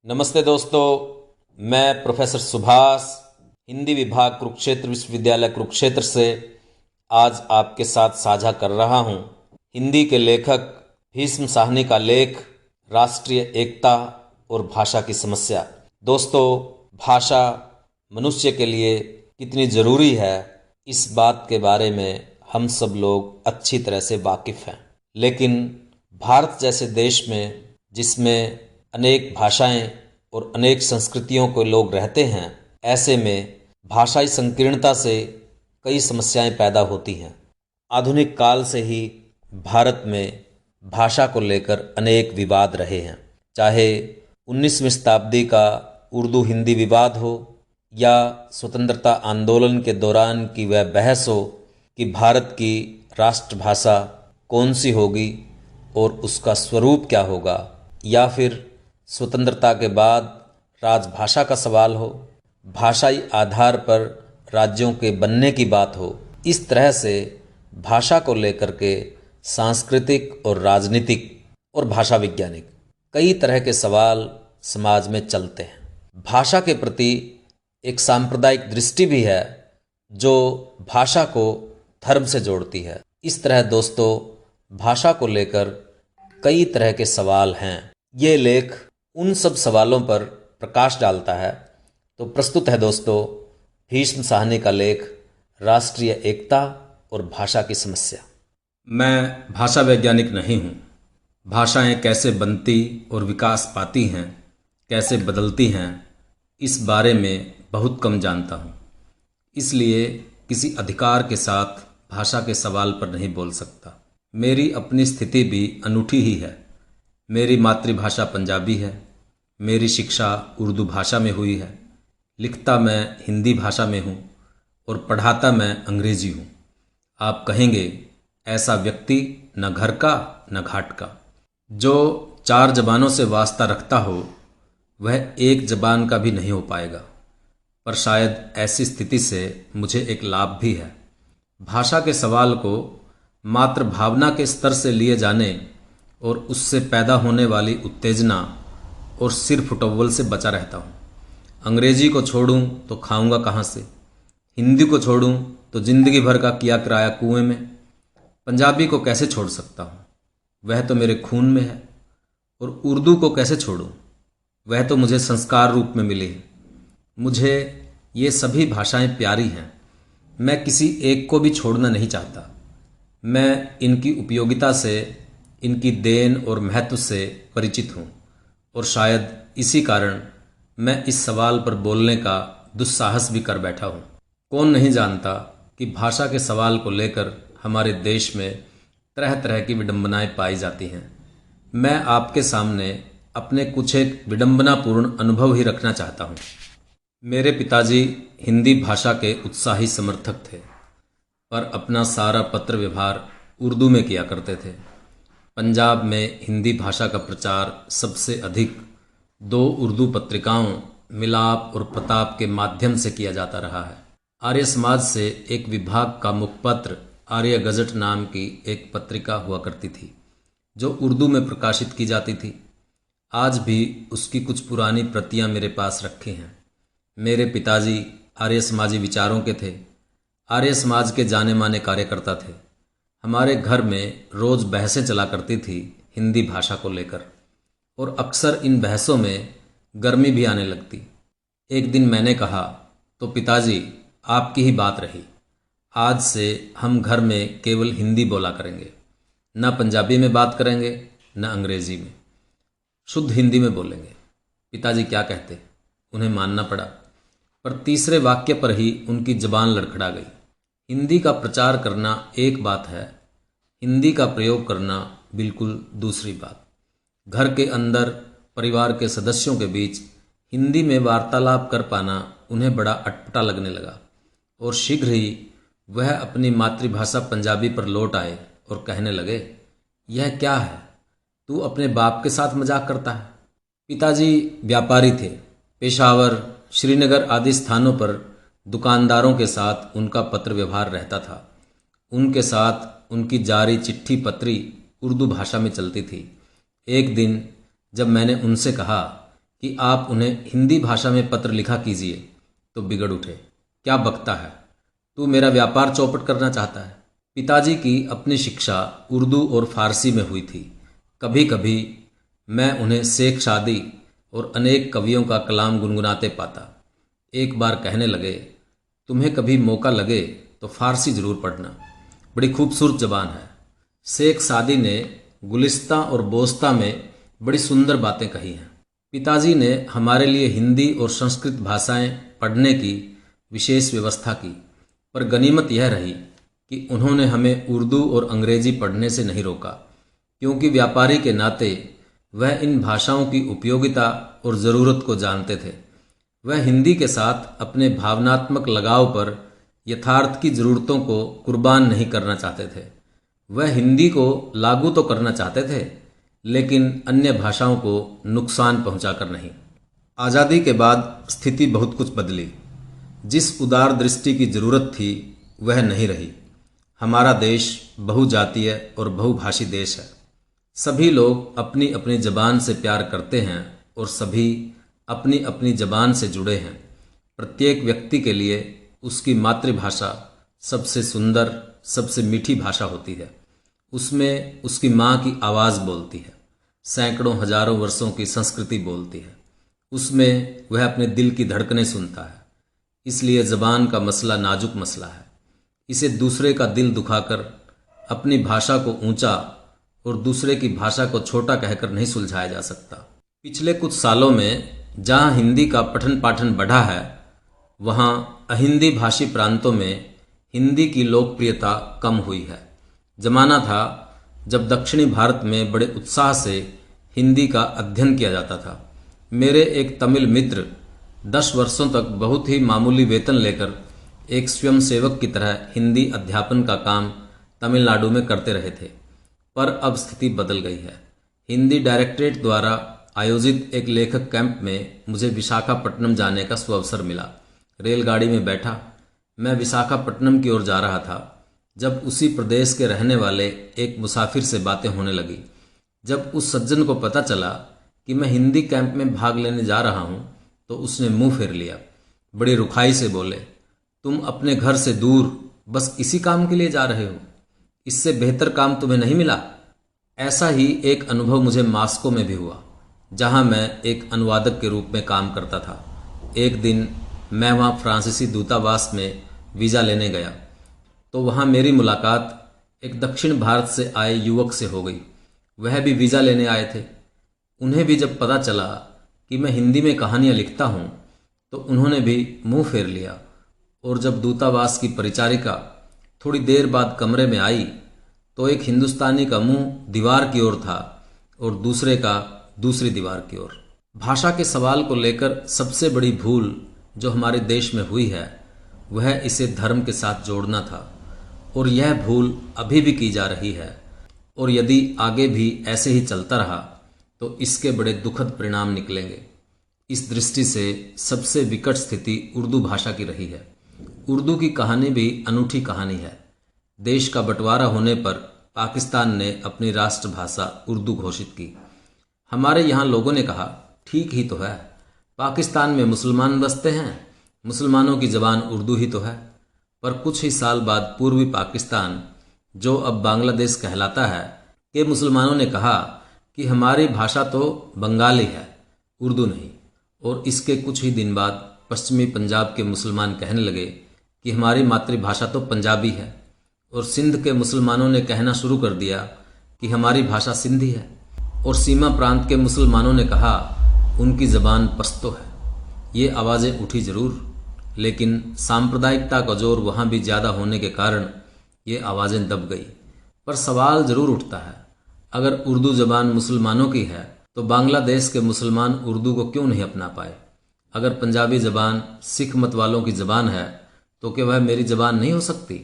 नमस्ते दोस्तों, मैं प्रोफेसर सुभाष, हिंदी विभाग कुरुक्षेत्र विश्वविद्यालय कुरुक्षेत्र से आज आपके साथ साझा कर रहा हूँ हिंदी के लेखक भीष्म साहनी का लेख राष्ट्रीय एकता और भाषा की समस्या। दोस्तों, भाषा मनुष्य के लिए कितनी ज़रूरी है, इस बात के बारे में हम सब लोग अच्छी तरह से वाकिफ़ हैं। लेकिन भारत जैसे देश में, जिसमें अनेक भाषाएं और अनेक संस्कृतियों के लोग रहते हैं, ऐसे में भाषाई संकीर्णता से कई समस्याएं पैदा होती हैं। आधुनिक काल से ही भारत में भाषा को लेकर अनेक विवाद रहे हैं, चाहे 19वीं शताब्दी का उर्दू हिंदी विवाद हो या स्वतंत्रता आंदोलन के दौरान की वह बहस हो कि भारत की राष्ट्रभाषा कौन सी होगी और उसका स्वरूप क्या होगा, या फिर स्वतंत्रता के बाद राजभाषा का सवाल हो, भाषाई आधार पर राज्यों के बनने की बात हो। इस तरह से भाषा को लेकर के सांस्कृतिक और राजनीतिक और भाषा वैज्ञानिक कई तरह के सवाल समाज में चलते हैं। भाषा के प्रति एक सांप्रदायिक दृष्टि भी है जो भाषा को धर्म से जोड़ती है। इस तरह दोस्तों, भाषा को लेकर कई तरह के सवाल हैं। ये लेख उन सब सवालों पर प्रकाश डालता है। तो प्रस्तुत है दोस्तों भीष्म साहनी का लेख राष्ट्रीय एकता और भाषा की समस्या। मैं भाषा वैज्ञानिक नहीं हूँ। भाषाएं कैसे बनती और विकास पाती हैं, कैसे बदलती हैं, इस बारे में बहुत कम जानता हूँ। इसलिए किसी अधिकार के साथ भाषा के सवाल पर नहीं बोल सकता। मेरी अपनी स्थिति भी अनूठी ही है। मेरी मातृभाषा पंजाबी है। मेरी शिक्षा उर्दू भाषा में हुई है। लिखता मैं हिंदी भाषा में हूँ और पढ़ाता मैं अंग्रेजी हूँ। आप कहेंगे, ऐसा व्यक्ति न घर का न घाट का। जो 4 जबानों से वास्ता रखता हो वह एक जबान का भी नहीं हो पाएगा। पर शायद ऐसी स्थिति से मुझे एक लाभ भी है। भाषा के सवाल को मात्र भावना के स्तर से लिए जाने और उससे पैदा होने वाली उत्तेजना और सिर फुटव्वल से बचा रहता हूँ। अंग्रेजी को छोड़ूं तो खाऊंगा कहाँ से, हिंदी को छोड़ूं तो जिंदगी भर का किया किराया कुएं में, पंजाबी को कैसे छोड़ सकता हूँ, वह तो मेरे खून में है। और उर्दू को कैसे छोड़ूं, वह तो मुझे संस्कार रूप में मिली है। मुझे ये सभी भाषाएं प्यारी हैं। मैं किसी एक को भी छोड़ना नहीं चाहता। मैं इनकी उपयोगिता से, इनकी देन और महत्व से परिचित हूँ और शायद इसी कारण मैं इस सवाल पर बोलने का दुस्साहस भी कर बैठा हूँ। कौन नहीं जानता कि भाषा के सवाल को लेकर हमारे देश में तरह तरह की विडंबनाएं पाई जाती हैं। मैं आपके सामने अपने कुछ एक विडंबनापूर्ण अनुभव ही रखना चाहता हूँ। मेरे पिताजी हिंदी भाषा के उत्साही समर्थक थे, पर अपना सारा पत्र व्यवहार उर्दू में किया करते थे। पंजाब में हिंदी भाषा का प्रचार सबसे अधिक 2 उर्दू पत्रिकाओं मिलाप और प्रताप के माध्यम से किया जाता रहा है। आर्य समाज से एक विभाग का मुखपत्र आर्य गजट नाम की एक पत्रिका हुआ करती थी, जो उर्दू में प्रकाशित की जाती थी। आज भी उसकी कुछ पुरानी प्रतियां मेरे पास रखी हैं। मेरे पिताजी आर्य समाजी विचारों के थे, आर्य समाज के जाने माने कार्यकर्ता थे। हमारे घर में रोज़ बहसें चला करती थी हिंदी भाषा को लेकर, और अक्सर इन बहसों में गर्मी भी आने लगती। एक दिन मैंने कहा, तो पिताजी आपकी ही बात रही, आज से हम घर में केवल हिंदी बोला करेंगे, न पंजाबी में बात करेंगे न अंग्रेजी में, शुद्ध हिंदी में बोलेंगे। पिताजी क्या कहते, उन्हें मानना पड़ा। पर तीसरे वाक्य पर ही उनकी जबान लड़खड़ा गई। हिंदी का प्रचार करना एक बात है, हिंदी का प्रयोग करना बिल्कुल दूसरी बात। घर के अंदर परिवार के सदस्यों के बीच हिंदी में वार्तालाप कर पाना उन्हें बड़ा अटपटा लगने लगा, और शीघ्र ही वह अपनी मातृभाषा पंजाबी पर लौट आए और कहने लगे, यह क्या है, तू अपने बाप के साथ मजाक करता है। पिताजी व्यापारी थे। पेशावर, श्रीनगर आदि स्थानों पर दुकानदारों के साथ उनका पत्र व्यवहार रहता था। उनके साथ उनकी जारी चिट्ठी पत्री उर्दू भाषा में चलती थी। एक दिन जब मैंने उनसे कहा कि आप उन्हें हिंदी भाषा में पत्र लिखा कीजिए तो बिगड़ उठे। क्या बकता है, तू मेरा व्यापार चौपट करना चाहता है। पिताजी की अपनी शिक्षा उर्दू और फारसी में हुई थी। कभी कभी मैं उन्हें शेख शादी और अनेक कवियों का कलाम गुनगुनाते पाता। एक बार कहने लगे, तुम्हें कभी मौका लगे तो फारसी जरूर पढ़ना, बड़ी खूबसूरत जबान है। शेख सादी ने गुलिस्ता और बोस्ता में बड़ी सुंदर बातें कही हैं। पिताजी ने हमारे लिए हिंदी और संस्कृत भाषाएं पढ़ने की विशेष व्यवस्था की, पर गनीमत यह रही कि उन्होंने हमें उर्दू और अंग्रेजी पढ़ने से नहीं रोका, क्योंकि व्यापारी के नाते वह इन भाषाओं की उपयोगिता और ज़रूरत को जानते थे। वह हिंदी के साथ अपने भावनात्मक लगाव पर यथार्थ की ज़रूरतों को कुर्बान नहीं करना चाहते थे। वह हिंदी को लागू तो करना चाहते थे, लेकिन अन्य भाषाओं को नुकसान पहुंचाकर नहीं। आज़ादी के बाद स्थिति बहुत कुछ बदली। जिस उदार दृष्टि की ज़रूरत थी वह नहीं रही। हमारा देश बहुजातीय और बहुभाषी देश है। सभी लोग अपनी अपनी ज़बान से प्यार करते हैं और सभी अपनी अपनी ज़बान से जुड़े हैं। प्रत्येक व्यक्ति के लिए उसकी मातृभाषा सबसे सुंदर, सबसे मीठी भाषा होती है। उसमें उसकी माँ की आवाज़ बोलती है, सैकड़ों हजारों वर्षों की संस्कृति बोलती है। उसमें वह अपने दिल की धड़कनें सुनता है। इसलिए ज़बान का मसला नाजुक मसला है। इसे दूसरे का दिल दुखाकर अपनी भाषा को ऊंचा और दूसरे की भाषा को छोटा कहकर नहीं सुलझाया जा सकता। पिछले कुछ सालों में जहाँ हिंदी का पठन पाठन बढ़ा है, वहाँ अहिंदी भाषी प्रांतों में हिंदी की लोकप्रियता कम हुई है। जमाना था जब दक्षिणी भारत में बड़े उत्साह से हिंदी का अध्ययन किया जाता था। मेरे एक तमिल मित्र 10 वर्षों तक बहुत ही मामूली वेतन लेकर एक स्वयंसेवक की तरह हिंदी अध्यापन का काम तमिलनाडु में करते रहे थे। पर अब स्थिति बदल गई है। हिंदी डायरेक्टरेट द्वारा आयोजित एक लेखक कैंप में मुझे विशाखापट्टनम जाने का सुअवसर मिला। रेलगाड़ी में बैठा मैं विशाखापट्टनम की ओर जा रहा था, जब उसी प्रदेश के रहने वाले एक मुसाफिर से बातें होने लगी। जब उस सज्जन को पता चला कि मैं हिंदी कैंप में भाग लेने जा रहा हूँ, तो उसने मुंह फेर लिया। बड़ी रुखाई से बोले, तुम अपने घर से दूर बस इसी काम के लिए जा रहे हो? इससे बेहतर काम तुम्हें नहीं मिला? ऐसा ही एक अनुभव मुझे मास्को में भी हुआ, जहाँ मैं एक अनुवादक के रूप में काम करता था। एक दिन मैं वहाँ फ्रांसीसी दूतावास में वीज़ा लेने गया, तो वहाँ मेरी मुलाकात एक दक्षिण भारत से आए युवक से हो गई। वह भी वीज़ा लेने आए थे। उन्हें भी जब पता चला कि मैं हिंदी में कहानियाँ लिखता हूँ, तो उन्होंने भी मुंह फेर लिया। और जब दूतावास की परिचारिका थोड़ी देर बाद कमरे में आई, तो एक हिंदुस्तानी का मुंह दीवार की ओर था और दूसरे का दूसरी दीवार की ओर। भाषा के सवाल को लेकर सबसे बड़ी भूल जो हमारे देश में हुई है, वह इसे धर्म के साथ जोड़ना था, और यह भूल अभी भी की जा रही है। और यदि आगे भी ऐसे ही चलता रहा तो इसके बड़े दुखद परिणाम निकलेंगे। इस दृष्टि से सबसे विकट स्थिति उर्दू भाषा की रही है। उर्दू की कहानी भी अनूठी कहानी है। देश का बंटवारा होने पर पाकिस्तान ने अपनी राष्ट्रभाषा उर्दू घोषित की। हमारे यहाँ लोगों ने कहा, ठीक ही तो है, पाकिस्तान में मुसलमान बसते हैं, मुसलमानों की ज़बान उर्दू ही तो है। पर कुछ ही साल बाद पूर्वी पाकिस्तान, जो अब बांग्लादेश कहलाता है, के मुसलमानों ने कहा कि हमारी भाषा तो बंगाली है, उर्दू नहीं। और इसके कुछ ही दिन बाद पश्चिमी पंजाब के मुसलमान कहने लगे कि हमारी मातृभाषा तो पंजाबी है। और सिंध के मुसलमानों ने कहना शुरू कर दिया कि हमारी भाषा सिंधी है। और सीमा प्रांत के मुसलमानों ने कहा उनकी ज़बान पश्तो है। ये आवाज़ें उठी जरूर, लेकिन सांप्रदायिकता का जोर वहाँ भी ज़्यादा होने के कारण ये आवाज़ें दब गई। पर सवाल ज़रूर उठता है, अगर उर्दू ज़बान मुसलमानों की है तो बांग्लादेश के मुसलमान उर्दू को क्यों नहीं अपना पाए? अगर पंजाबी ज़बान सिख मत वालों की ज़बान है तो क्या वह मेरी ज़बान नहीं हो सकती?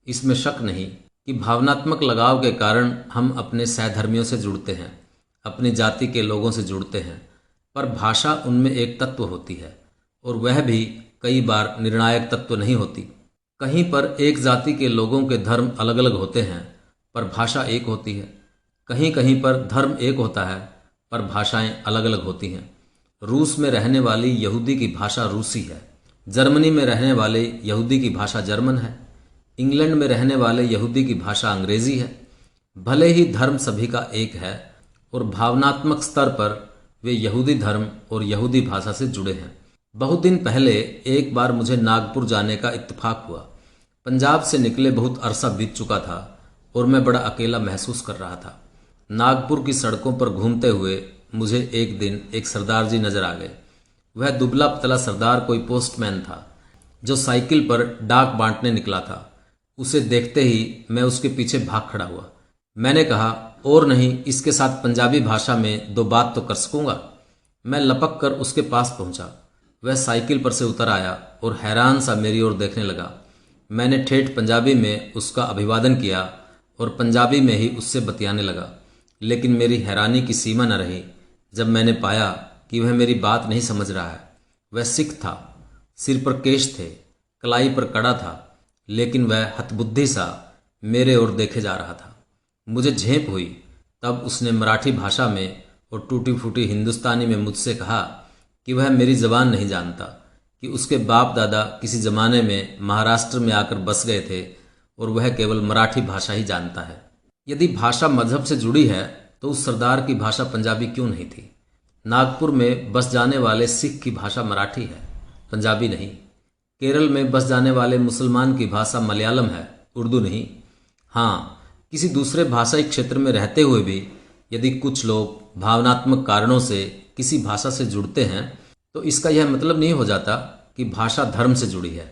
इसमें शक नहीं कि भावनात्मक लगाव के कारण हम अपने सहधर्मियों से जुड़ते हैं, अपनी जाति के लोगों से जुड़ते हैं। पर भाषा उनमें एक तत्व होती है, और वह भी कई बार निर्णायक तत्व नहीं होती। कहीं पर एक जाति के लोगों के धर्म अलग अलग होते हैं, पर भाषा एक होती है। कहीं कहीं पर धर्म एक होता है, पर भाषाएं अलग अलग होती हैं। रूस में रहने वाली यहूदी की भाषा रूसी है, जर्मनी में रहने वाले यहूदी की भाषा जर्मन है, इंग्लैंड में रहने वाले यहूदी की भाषा अंग्रेजी है। भले ही धर्म सभी का एक है और भावनात्मक स्तर पर वे यहूदी धर्म और यहूदी भाषा से जुड़े हैं। बहुत दिन पहले एक बार मुझे नागपुर जाने का इत्तेफाक हुआ। पंजाब से निकले बहुत अरसा बीत चुका था और मैं बड़ा अकेला महसूस कर रहा था। नागपुर की सड़कों पर घूमते हुए मुझे एक दिन एक सरदार जी नजर आ गए। वह दुबला पतला सरदार कोई पोस्टमैन था जो साइकिल पर डाक बांटने निकला था। उसे देखते ही मैं उसके पीछे भाग खड़ा हुआ। मैंने कहा, और नहीं, इसके साथ पंजाबी भाषा में दो बात तो कर सकूंगा। मैं लपक कर उसके पास पहुंचा। वह साइकिल पर से उतर आया और हैरान सा मेरी ओर देखने लगा। मैंने ठेठ पंजाबी में उसका अभिवादन किया और पंजाबी में ही उससे बतियाने लगा, लेकिन मेरी हैरानी की सीमा न रही जब मैंने पाया कि वह मेरी बात नहीं समझ रहा है। वह सिख था, सिर पर केश थे, कलाई पर कड़ा था, लेकिन वह हतबुद्धि सा मेरे ओर देखे जा रहा था। मुझे झेप हुई। तब उसने मराठी भाषा में और टूटी फूटी हिंदुस्तानी में मुझसे कहा कि वह मेरी ज़बान नहीं जानता, कि उसके बाप दादा किसी ज़माने में महाराष्ट्र में आकर बस गए थे और वह केवल मराठी भाषा ही जानता है। यदि भाषा मजहब से जुड़ी है तो उस सरदार की भाषा पंजाबी क्यों नहीं थी? नागपुर में बस जाने वाले सिख की भाषा मराठी है, पंजाबी नहीं। केरल में बस जाने वाले मुसलमान की भाषा मलयालम है, उर्दू नहीं। हाँ, किसी दूसरे भाषाई क्षेत्र में रहते हुए भी यदि कुछ लोग भावनात्मक कारणों से किसी भाषा से जुड़ते हैं तो इसका यह मतलब नहीं हो जाता कि भाषा धर्म से जुड़ी है।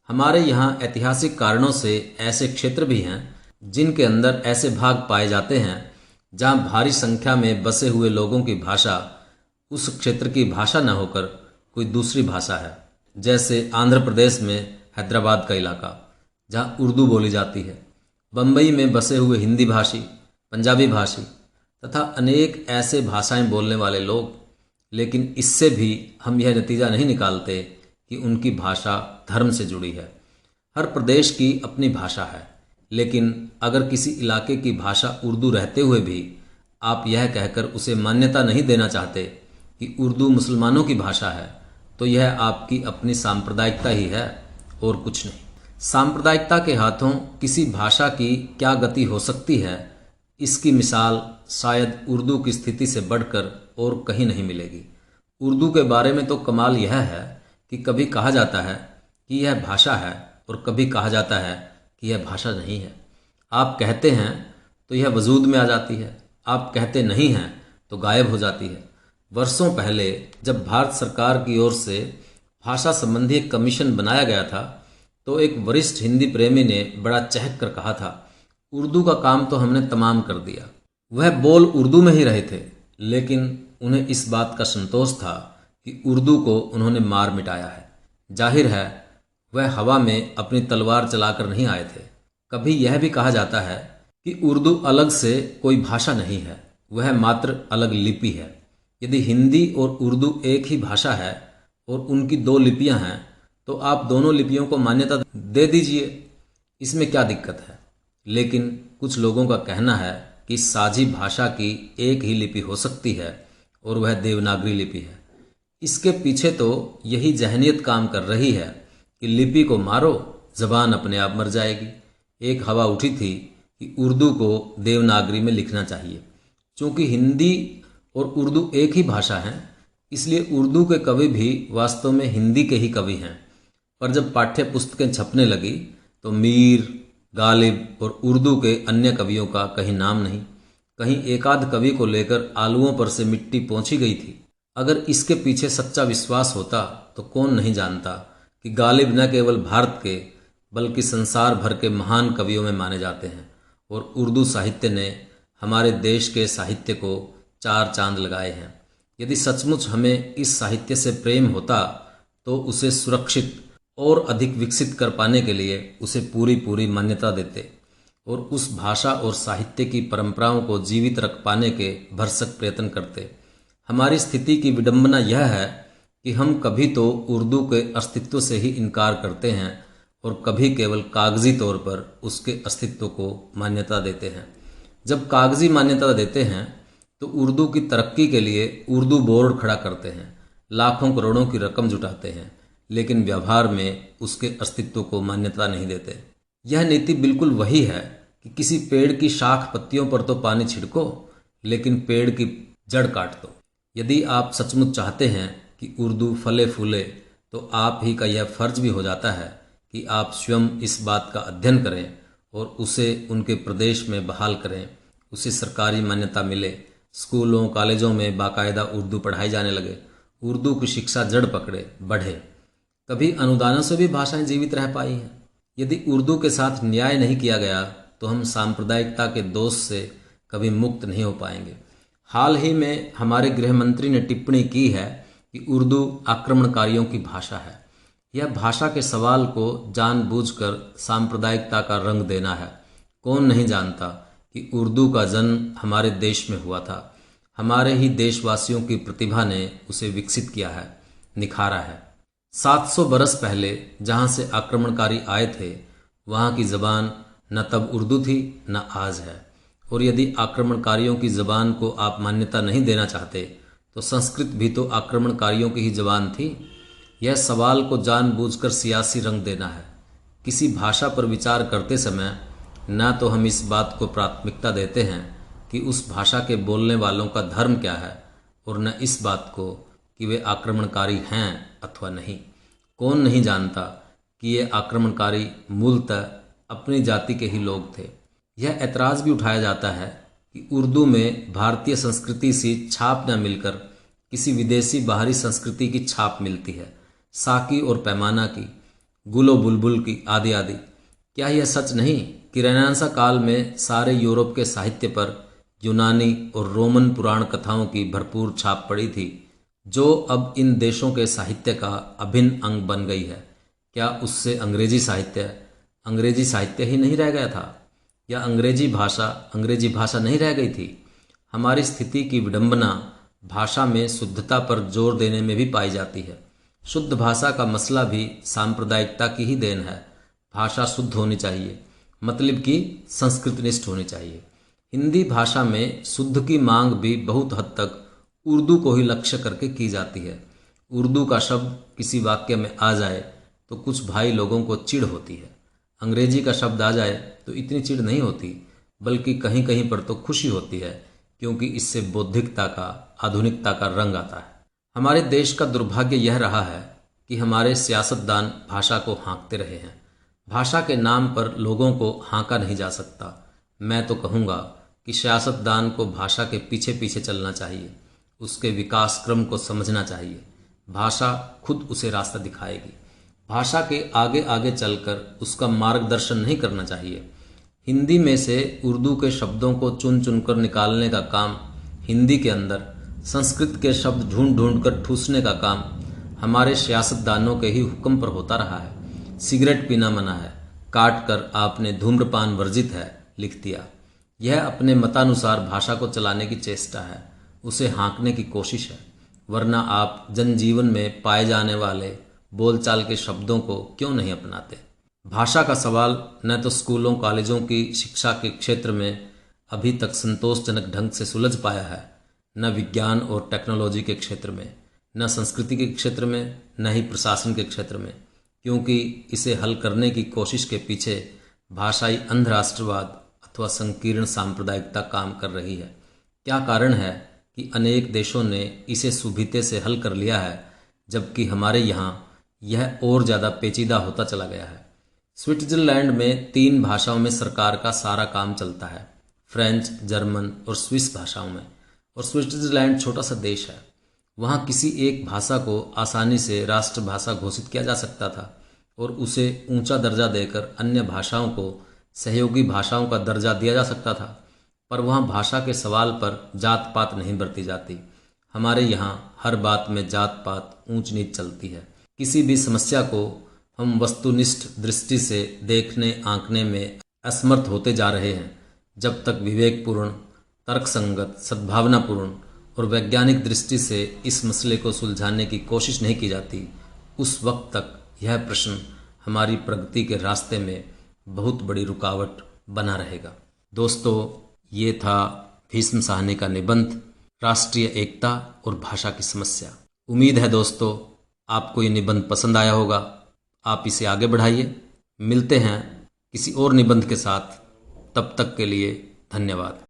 हमारे यहाँ ऐतिहासिक कारणों से ऐसे क्षेत्र भी हैं जिनके अंदर ऐसे भाग पाए जाते हैं जहाँ भारी संख्या में बसे हुए लोगों की भाषा उस क्षेत्र की भाषा न होकर कोई दूसरी भाषा है। जैसे आंध्र प्रदेश में हैदराबाद का इलाका जहाँ उर्दू बोली जाती है, बम्बई में बसे हुए हिंदी भाषी, पंजाबी भाषी तथा अनेक ऐसे भाषाएं बोलने वाले लोग। लेकिन इससे भी हम यह नतीजा नहीं निकालते कि उनकी भाषा धर्म से जुड़ी है। हर प्रदेश की अपनी भाषा है, लेकिन अगर किसी इलाके की भाषा उर्दू रहते हुए भी आप यह कहकर उसे मान्यता नहीं देना चाहते कि उर्दू मुसलमानों की भाषा है, तो यह आपकी अपनी सांप्रदायिकता ही है और कुछ नहीं। सांप्रदायिकता के हाथों किसी भाषा की क्या गति हो सकती है, इसकी मिसाल शायद उर्दू की स्थिति से बढ़कर और कहीं नहीं मिलेगी। उर्दू के बारे में तो कमाल यह है कि कभी कहा जाता है कि यह भाषा है और कभी कहा जाता है कि यह भाषा नहीं है। आप कहते हैं तो यह वजूद में आ जाती है, आप कहते नहीं हैं तो गायब हो जाती है। वर्षों पहले जब भारत सरकार की ओर से भाषा संबंधी एक कमीशन बनाया गया था तो एक वरिष्ठ हिंदी प्रेमी ने बड़ा चहक कर कहा था, उर्दू का काम तो हमने तमाम कर दिया। वह बोल उर्दू में ही रहे थे, लेकिन उन्हें इस बात का संतोष था कि उर्दू को उन्होंने मार मिटाया है। जाहिर है वह हवा में अपनी तलवार चलाकर नहीं आए थे। कभी यह भी कहा जाता है कि उर्दू अलग से कोई भाषा नहीं है, वह मात्र अलग लिपि है। यदि हिंदी और उर्दू एक ही भाषा है और उनकी दो लिपियां हैं तो आप दोनों लिपियों को मान्यता दे दीजिए, इसमें क्या दिक्कत है। लेकिन कुछ लोगों का कहना है कि साझी भाषा की एक ही लिपि हो सकती है और वह देवनागरी लिपि है। इसके पीछे तो यही जहनियत काम कर रही है कि लिपि को मारो, जबान अपने आप मर जाएगी। एक हवा उठी थी कि उर्दू को देवनागरी में लिखना चाहिए। चूंकि हिंदी और उर्दू एक ही भाषा है, इसलिए उर्दू के कवि भी वास्तव में हिंदी के ही कवि हैं। पर जब पाठ्य पुस्तकें छपने लगी तो मीर, गालिब और उर्दू के अन्य कवियों का कहीं नाम नहीं। कहीं एकाध कवि को लेकर आलुओं पर से मिट्टी पोंछी गई थी। अगर इसके पीछे सच्चा विश्वास होता तो कौन नहीं जानता कि गालिब न केवल भारत के बल्कि संसार भर के महान कवियों में माने जाते हैं और उर्दू साहित्य ने हमारे देश के साहित्य को चार चांद लगाए हैं। यदि सचमुच हमें इस साहित्य से प्रेम होता तो उसे सुरक्षित और अधिक विकसित कर पाने के लिए उसे पूरी पूरी मान्यता देते और उस भाषा और साहित्य की परंपराओं को जीवित रख पाने के भरसक प्रयत्न करते। हमारी स्थिति की विडंबना यह है कि हम कभी तो उर्दू के अस्तित्व से ही इनकार करते हैं और कभी केवल कागजी तौर पर उसके अस्तित्व को मान्यता देते हैं। जब कागजी मान्यता देते हैं तो उर्दू की तरक्की के लिए उर्दू बोर्ड खड़ा करते हैं, लाखों करोड़ों की रकम जुटाते हैं, लेकिन व्यवहार में उसके अस्तित्व को मान्यता नहीं देते। यह नीति बिल्कुल वही है कि किसी पेड़ की शाख पत्तियों पर तो पानी छिड़को, लेकिन पेड़ की जड़ काट दो। यदि आप सचमुच चाहते हैं कि उर्दू फले फूले, तो आप ही का यह फर्ज भी हो जाता है कि आप स्वयं इस बात का अध्ययन करें और उसे उनके प्रदेश में बहाल करें, उसे सरकारी मान्यता मिले, स्कूलों कॉलेजों में बाकायदा उर्दू पढ़ाई जाने लगे, उर्दू की शिक्षा जड़ पकड़े बढ़े। तभी अनुदानों से भी भाषाएं जीवित रह पाई हैं। यदि उर्दू के साथ न्याय नहीं किया गया तो हम सांप्रदायिकता के दोष से कभी मुक्त नहीं हो पाएंगे। हाल ही में हमारे गृह मंत्री ने टिप्पणी की है कि उर्दू आक्रमणकारियों की भाषा है। यह भाषा के सवाल को जानबूझकर सांप्रदायिकता का रंग देना है। कौन नहीं जानता कि उर्दू का जन्म हमारे देश में हुआ था। हमारे ही देशवासियों की प्रतिभा ने उसे विकसित किया है, निखारा है। 700 बरस पहले जहाँ से आक्रमणकारी आए थे, वहाँ की ज़बान न तब उर्दू थी न आज है। और यदि आक्रमणकारियों की ज़बान को आप मान्यता नहीं देना चाहते, तो संस्कृत भी तो आक्रमणकारियों की ही ज़बान थी। यह सवाल को जानबूझकर सियासी रंग देना है। किसी भाषा पर विचार करते समय न तो हम इस बात को प्राथमिकता देते हैं कि उस भाषा के बोलने वालों का धर्म क्या है, और न इस बात को कि वे आक्रमणकारी हैं अथवा नहीं। कौन नहीं जानता कि ये आक्रमणकारी मूलतः अपनी जाति के ही लोग थे। यह ऐतराज़ भी उठाया जाता है कि उर्दू में भारतीय संस्कृति सी छाप न मिलकर किसी विदेशी बाहरी संस्कृति की छाप मिलती है, साकी और पैमाना की, गुलो बुलबुल की, आदि आदि। क्या यह सच नहीं कि रेनेसां काल में सारे यूरोप के साहित्य पर यूनानी और रोमन पुराण कथाओं की भरपूर छाप पड़ी थी, जो अब इन देशों के साहित्य का अभिन्न अंग बन गई है? क्या उससे अंग्रेजी साहित्य ही नहीं रह गया था, या अंग्रेजी भाषा नहीं रह गई थी? हमारी स्थिति की विडंबना भाषा में शुद्धता पर जोर देने में भी पाई जाती है। शुद्ध भाषा का मसला भी सांप्रदायिकता की ही देन है। भाषा शुद्ध होनी चाहिए, मतलब कि संस्कृतनिष्ठ होनी चाहिए। हिंदी भाषा में शुद्ध की मांग भी बहुत हद तक उर्दू को ही लक्ष्य करके की जाती है। उर्दू का शब्द किसी वाक्य में आ जाए तो कुछ भाई लोगों को चिढ़ होती है। अंग्रेजी का शब्द आ जाए तो इतनी चिढ़ नहीं होती, बल्कि कहीं कहीं पर तो खुशी होती है, क्योंकि इससे बौद्धिकता का, आधुनिकता का रंग आता है। हमारे देश का दुर्भाग्य यह रहा है कि हमारे सियासतदान भाषा को हाँकते रहे हैं। भाषा के नाम पर लोगों को हाँका नहीं जा सकता। मैं तो कहूँगा कि सियासतदान को भाषा के पीछे पीछे चलना चाहिए, उसके विकास क्रम को समझना चाहिए। भाषा खुद उसे रास्ता दिखाएगी। भाषा के आगे आगे चलकर उसका मार्गदर्शन नहीं करना चाहिए। हिंदी में से उर्दू के शब्दों को चुन चुनकर निकालने का काम हिंदी के अंदर, संस्कृत के शब्द ढूंढ ढूंढ कर ठूसने का काम हमारे सियासतदानों के ही हुक्म पर होता रहा है। सिगरेट पीना मना है, काट कर आपने धूम्रपान वर्जित है लिख दिया। यह अपने मतानुसार भाषा को चलाने की चेष्टा है, उसे हाँकने की कोशिश है। वरना आप जनजीवन में पाए जाने वाले बोलचाल के शब्दों को क्यों नहीं अपनाते? भाषा का सवाल न तो स्कूलों कॉलेजों की शिक्षा के क्षेत्र में अभी तक संतोषजनक ढंग से सुलझ पाया है, न विज्ञान और टेक्नोलॉजी के क्षेत्र में, न संस्कृति के क्षेत्र में, न ही प्रशासन के क्षेत्र में, क्योंकि इसे हल करने की कोशिश के पीछे भाषाई अंधराष्ट्रवाद अथवा संकीर्ण सांप्रदायिकता काम कर रही है। क्या कारण है कि अनेक देशों ने इसे सुभीते से हल कर लिया है, जबकि हमारे यहाँ यह और ज़्यादा पेचीदा होता चला गया है। स्विट्जरलैंड में 3 भाषाओं में सरकार का सारा काम चलता है, फ्रेंच, जर्मन और स्विस भाषाओं में। और स्विट्जरलैंड छोटा सा देश है। वहाँ किसी एक भाषा को आसानी से राष्ट्रभाषा घोषित किया जा सकता था और उसे ऊंचा दर्जा देकर अन्य भाषाओं को सहयोगी भाषाओं का दर्जा दिया जा सकता था। पर वहाँ भाषा के सवाल पर जात पात नहीं बरती जाती। हमारे यहाँ हर बात में जात पात, ऊंच नीच चलती है। किसी भी समस्या को हम वस्तुनिष्ठ दृष्टि से देखने आंकने में असमर्थ होते जा रहे हैं। जब तक विवेकपूर्ण, तर्कसंगत, सद्भावनापूर्ण और वैज्ञानिक दृष्टि से इस मसले को सुलझाने की कोशिश नहीं की जाती, उस वक्त तक यह प्रश्न हमारी प्रगति के रास्ते में बहुत बड़ी रुकावट बना रहेगा। दोस्तों, ये था भीष्म साहनी का निबंध, राष्ट्रीय एकता और भाषा की समस्या। उम्मीद है दोस्तों आपको ये निबंध पसंद आया होगा। आप इसे आगे बढ़ाइए। मिलते हैं किसी और निबंध के साथ। तब तक के लिए धन्यवाद।